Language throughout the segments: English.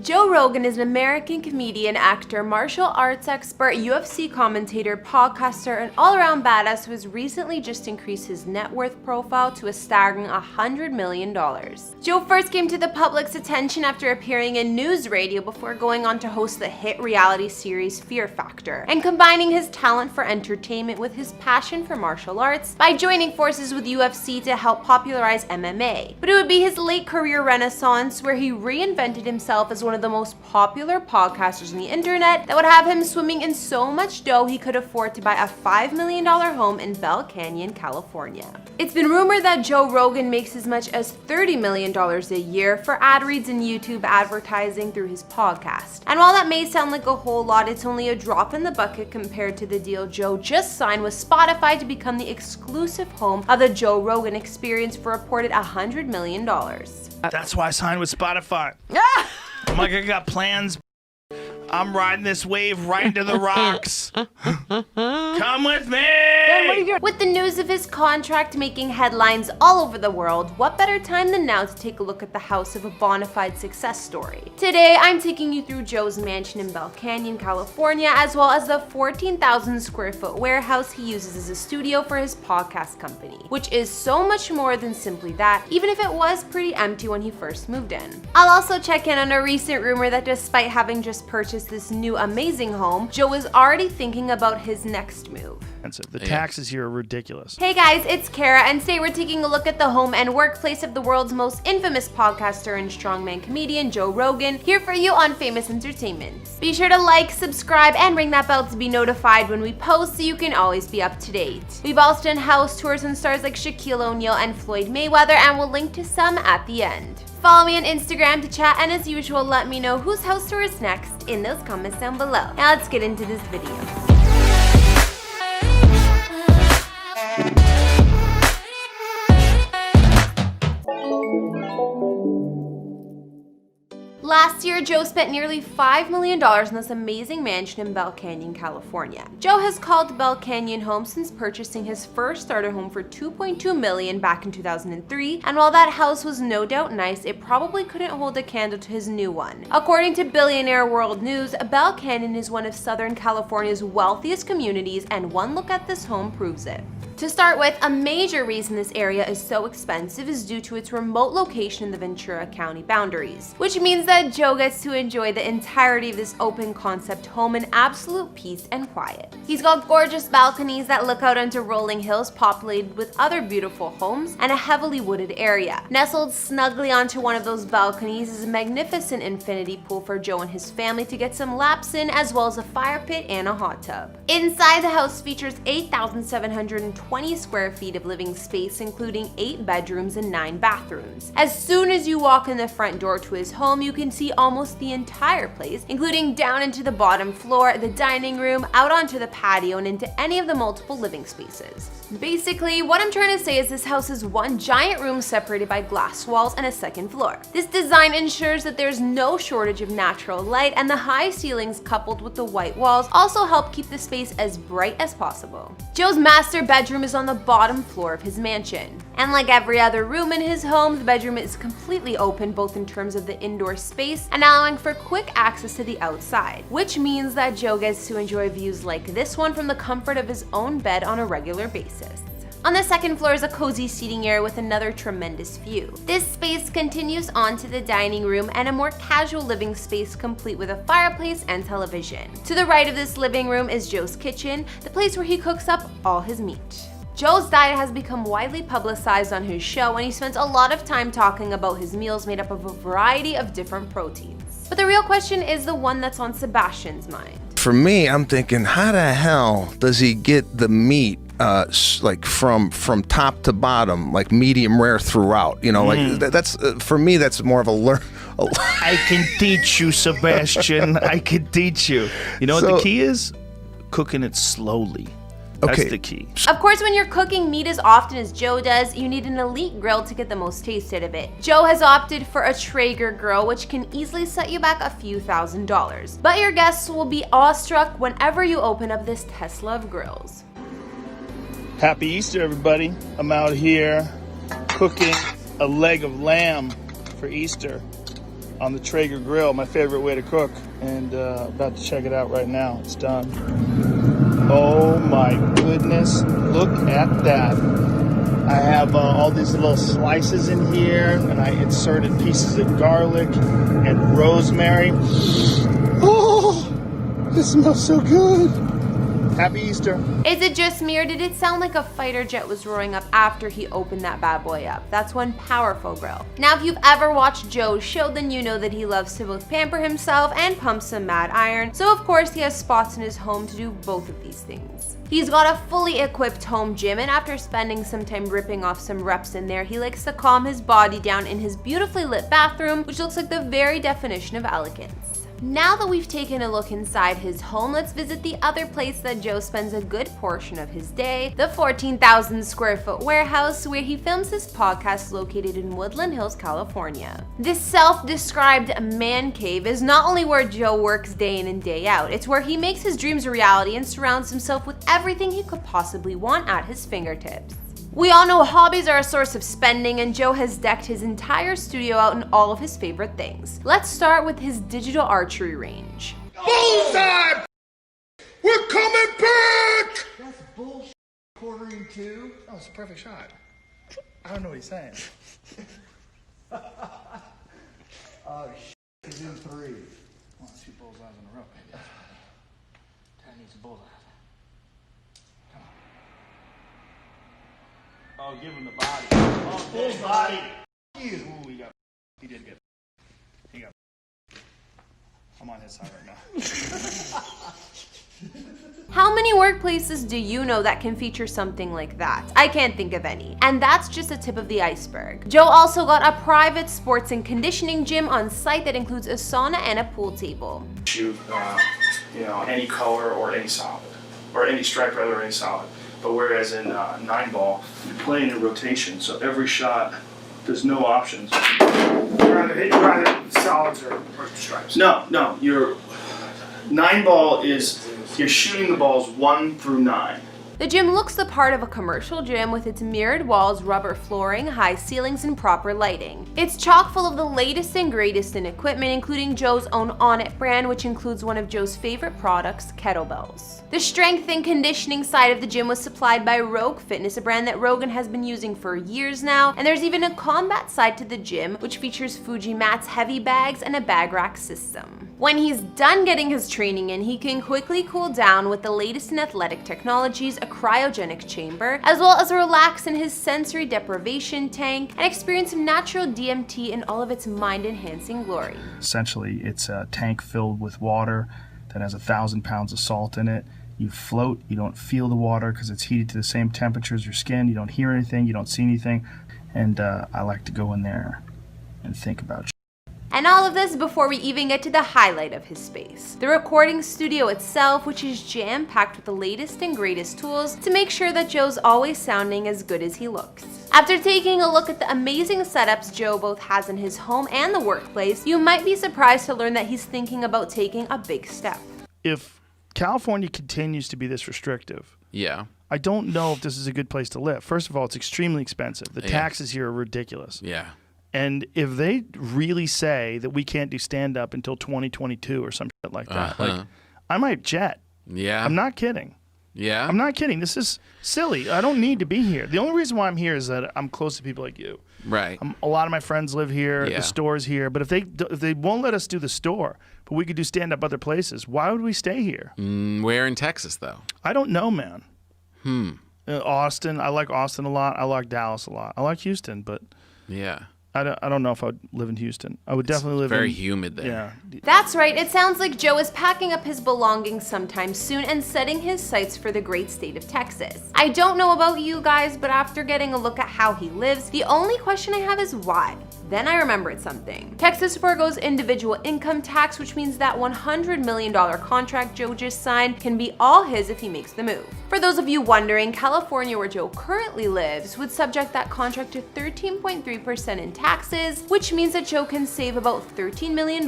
Joe Rogan is an American comedian, actor, martial arts expert, UFC commentator, podcaster, and all-around badass who has recently just increased his net worth profile to a staggering $100 million. Joe first came to the public's attention after appearing in news radio before going on to host the hit reality series Fear Factor, and combining his talent for entertainment with his passion for martial arts by joining forces with UFC to help popularize MMA. But it would be his late career renaissance where he reinvented himself as one of the most popular podcasters on the internet that would have him swimming in so much dough he could afford to buy a $5 million home in Bell Canyon, California. It's been rumored that Joe Rogan makes as much as $30 million a year for ad reads and YouTube advertising through his podcast. And while that may sound like a whole lot, it's only a drop in the bucket compared to the deal Joe just signed with Spotify to become the exclusive home of the Joe Rogan Experience for reported $100 million. That's why I signed with Spotify. I'm like, I got plans. I'm riding this wave right into the rocks. Come with me! With the news of his contract making headlines all over the world, what better time than now to take a look at the house of a bona fide success story? Today, I'm taking you through Joe's mansion in Bell Canyon, California, as well as the 14,000 square foot warehouse he uses as a studio for his podcast company, which is so much more than simply that, even if it was pretty empty when he first moved in. I'll also check in on a recent rumor that despite having just purchased this new amazing home, Joe is already thinking about his next move. The taxes here are ridiculous. Hey guys, it's Kara, and today we're taking a look at the home and workplace of the world's most infamous podcaster and strongman comedian, Joe Rogan, here for you on Famous Entertainment. Be sure to like, subscribe, and ring that bell to be notified when we post so you can always be up to date. We've also done house tours on stars like Shaquille O'Neal and Floyd Mayweather, and we'll link to some at the end. Follow me on Instagram to chat, and as usual, let me know whose house tour is next in those comments down below. Now let's get into this video. Last year, Joe spent nearly $5 million on this amazing mansion in Bell Canyon, California. Joe has called Bell Canyon home since purchasing his first starter home for $2.2 million back in 2003, and while that house was no doubt nice, it probably couldn't hold a candle to his new one. According to Billionaire World News, Bell Canyon is one of Southern California's wealthiest communities, and one look at this home proves it. To start with, a major reason this area is so expensive is due to its remote location in the Ventura County boundaries, which means that Joe gets to enjoy the entirety of this open concept home in absolute peace and quiet. He's got gorgeous balconies that look out onto rolling hills populated with other beautiful homes and a heavily wooded area. Nestled snugly onto one of those balconies is a magnificent infinity pool for Joe and his family to get some laps in, as well as a fire pit and a hot tub. Inside, the house features 8,720 square feet of living space, including 8 bedrooms and 9 bathrooms. As soon as you walk in the front door to his home, you can see almost the entire place, including down into the bottom floor, the dining room, out onto the patio, and into any of the multiple living spaces. Basically, what I'm trying to say is this house is one giant room separated by glass walls and a second floor. This design ensures that there's no shortage of natural light, and the high ceilings coupled with the white walls also help keep the space as bright as possible. Joe's master bedroom is on the bottom floor of his mansion. And like every other room in his home, the bedroom is completely open both in terms of the indoor space and allowing for quick access to the outside, which means that Joe gets to enjoy views like this one from the comfort of his own bed on a regular basis. On the second floor is a cozy seating area with another tremendous view. This space continues on to the dining room and a more casual living space complete with a fireplace and television. To the right of this living room is Joe's kitchen, the place where he cooks up all his meat. Joe's diet has become widely publicized on his show, and he spends a lot of time talking about his meals made up of a variety of different proteins. But the real question is the one that's on Sebastian's mind. For me, I'm thinking, how the hell does he get the meat like from top to bottom, like medium rare throughout? You know, like that's for me, that's more of a learn. I can teach you, Sebastian. I can teach you. You know what the key is? Cooking it slowly. That's the key. Of course, when you're cooking meat as often as Joe does, you need an elite grill to get the most taste out of it. Joe has opted for a Traeger grill, which can easily set you back a few $1,000s. But your guests will be awestruck whenever you open up this Tesla of grills. Happy Easter, everybody. I'm out here cooking a leg of lamb for Easter on the Traeger grill, my favorite way to cook, and about to check it out right now. It's done. Oh my goodness, look at that. I have all these little slices in here, and I inserted pieces of garlic and rosemary. Oh, this smells so good. Happy Easter. Is it just me, or did it sound like a fighter jet was roaring up after he opened that bad boy up? That's one powerful grill. Now, if you've ever watched Joe's show, then you know that he loves to both pamper himself and pump some mad iron. So of course he has spots in his home to do both of these things. He's got a fully equipped home gym, and after spending some time ripping off some reps in there, he likes to calm his body down in his beautifully lit bathroom, which looks like the very definition of elegance. Now that we've taken a look inside his home, let's visit the other place that Joe spends a good portion of his day, the 14,000 square foot warehouse where he films his podcast, located in Woodland Hills, California. This self-described man cave is not only where Joe works day in and day out, it's where he makes his dreams a reality and surrounds himself with everything he could possibly want at his fingertips. We all know hobbies are a source of spending, and Joe has decked his entire studio out in all of his favorite things. Let's start with his digital archery range. Bullseye! We're coming back! That's bullshit. Quartering two. Oh, it's a perfect shot. I don't know what he's saying. Oh, he's in three. Well, 2 bullseyes in a row, maybe. Dad needs a bullseye. Oh, give him the body. Oh, bullseye. You. Ooh, he did good. He got. I'm on his side right now. How many workplaces do you know that can feature something like that? I can't think of any. And that's just the tip of the iceberg. Joe also got a private sports and conditioning gym on site that includes a sauna and a pool table. Shoot, any color or any solid, or any stripe rather, or any solid. But whereas in 9-ball, you're playing in rotation, so every shot, there's no options. Rather solids or stripes. No, your 9-ball is, you're shooting the balls 1 through 9. The gym looks the part of a commercial gym with its mirrored walls, rubber flooring, high ceilings, and proper lighting. It's chock full of the latest and greatest in equipment, including Joe's own On It brand, which includes one of Joe's favorite products, kettlebells. The strength and conditioning side of the gym was supplied by Rogue Fitness, a brand that Rogan has been using for years now, and there's even a combat side to the gym, which features Fuji mats, heavy bags, and a bag rack system. When he's done getting his training in, he can quickly cool down with the latest in athletic technologies, a cryogenic chamber, as well as relax in his sensory deprivation tank and experience some natural DMT in all of its mind-enhancing glory. Essentially, it's a tank filled with water that has 1,000 pounds of salt in it. You float, you don't feel the water because it's heated to the same temperature as your skin. You don't hear anything, you don't see anything. And I like to go in there and think about And all of this before we even get to the highlight of his space, the recording studio itself, which is jam-packed with the latest and greatest tools to make sure that Joe's always sounding as good as he looks. After taking a look at the amazing setups Joe both has in his home and the workplace, you might be surprised to learn that he's thinking about taking a big step. If California continues to be this restrictive, Yeah. I don't know if this is a good place to live. First of all, it's extremely expensive. The taxes here are ridiculous. Yeah. And if they really say that we can't do stand-up until 2022 or some shit like that, like, I might jet. Yeah. I'm not kidding. Yeah. I'm not kidding. This is silly. I don't need to be here. The only reason why I'm here is that I'm close to people like you. Right. A lot of my friends live here. Yeah. The store's here. But if they won't let us do the store, but we could do stand-up other places, why would we stay here? Where in Texas, though? I don't know, man. Austin. I like Austin a lot. I like Dallas a lot. I like Houston, but Yeah. I don't know if I'd live in Houston. I would definitely live Very in... humid there. Yeah. That's right, it sounds like Joe is packing up his belongings sometime soon and setting his sights for the great state of Texas. I don't know about you guys, but after getting a look at how he lives, the only question I have is why? Then I remembered something. Texas forgoes individual income tax, which means that $100 million contract Joe just signed can be all his if he makes the move. For those of you wondering, California, where Joe currently lives, would subject that contract to 13.3% in taxes, which means that Joe can save about $13 million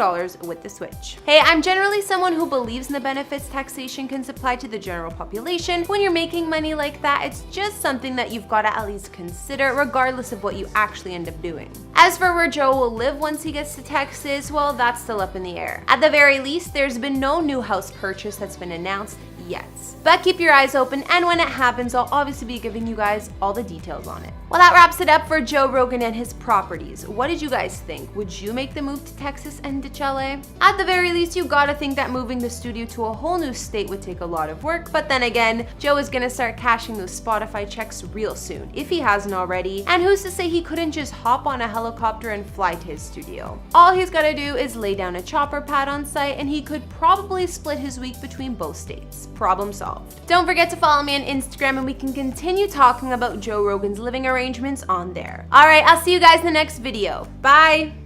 with the switch. Hey, I'm generally someone who believes in the benefits taxation can supply to the general population. When you're making money like that, it's just something that you've got to at least consider, regardless of what you actually end up doing. As for where Joe will live once he gets to Texas, well, that's still up in the air. At the very least, there's been no new house purchase that's been announced yet. But keep your eyes open, and when it happens, I'll obviously be giving you guys all the details on it. Well, that wraps it up for Joe Rogan and his properties. What did you guys think? Would you make the move to Texas and to LA? At the very least, you gotta think that moving the studio to a whole new state would take a lot of work, but then again, Joe is gonna start cashing those Spotify checks real soon, if he hasn't already, and who's to say he couldn't just hop on a helicopter and fly to his studio? All he's gotta do is lay down a chopper pad on site, and he could probably split his week between both states. Problem solved. Don't forget to follow me on Instagram, and we can continue talking about Joe Rogan's living arrangements on there. Alright, I'll see you guys in the next video. Bye!